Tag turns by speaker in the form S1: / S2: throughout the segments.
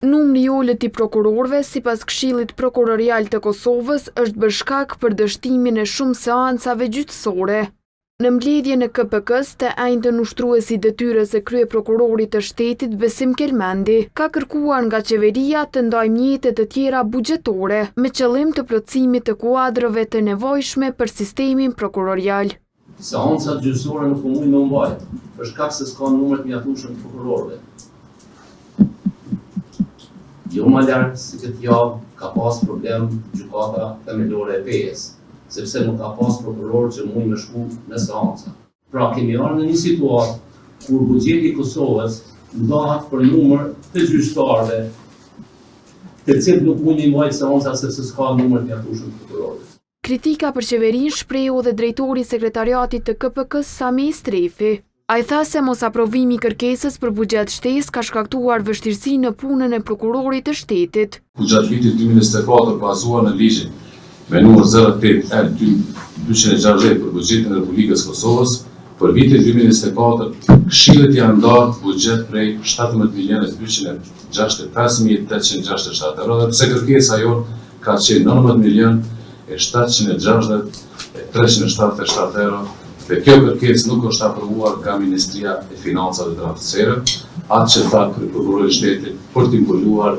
S1: Numri i ulët i prokurorëve sipas Këshillit Prokurorial të Kosovës është bërë shkak për dështimin e shumë seancave gjyqësore. Në mbledhjen e KPK-s, të njëjtën ushtruesi i detyrës së kryeprokurorit të shtetit Besim Kelmendi ka kërkuar nga qeveria të ndajë mjete të tjera buxhetore me qëllim të plotësimit të kuadrove të nevojshme për sistemin prokurorial.
S2: Seancat gjyqësore nuk mund me mbajtë për shkak se s'ka numër të mjaftueshëm të prokurorëve. Jo më lartë se këtë javë ka pas problem gjykata themelore e PE-s, sepse nuk ka pas prokuror që mund me shku në seanca. Pra kemi ardhur në një situatë kur buxheti i Kosovës ndahet për numër të gjyqtarëve, të cilët nuk mund të mbajnë seanca sepse s'ka numër të mjaftueshëm të prokurorëve.
S1: Kritika për qeverinë shprehu edhe drejtori i sekretariatit të KPK-s Sami Strefi. Ai tha se mos aprovimi i kërkesës për buxhet shtesë ka shkaktuar vështirësi në punën e prokurorit të shtetit.
S3: Gjatë vitit 2024 bazuar në ligjin me numër 08L-260 për buxhetin e Republikës Kosovës, për vitin 2024 Këshillit janë ndarë buxhet prej 17.265.867 euro, pse kërkesa jonë ka qenë 19.760.377 euro. Dhe kjo kërkesë nuk është aprovuar nga Ministria e Financave të Drejtësisë, atë që tha kryeprokurori i shtetit për të mbuluar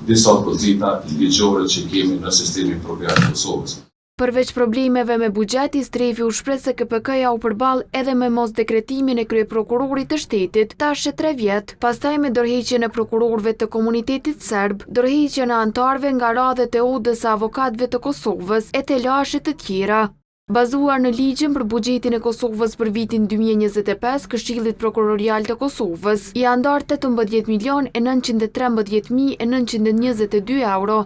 S3: disa pozita ligjore që kemi në sistemin prokuror të Kosovës.
S1: Përveç problemeve me buxheti, Strefi u shpreh se KPK-ja u përball edhe me mosdekretimin e kryeprokurorit të shtetit tash 3 vjet, pastaj me dorëheqjen e prokurorëve të komunitetit serb, dorëheqjen e anëtarëve nga radhet e odës së avokatëve të Kosovës e të lashe të tjera. Bazuar në ligjin për buxhetin e Kosovës për vitin 2025, Këshillit Prokurorial të Kosovës i janë ndarë 18.913.922 euro.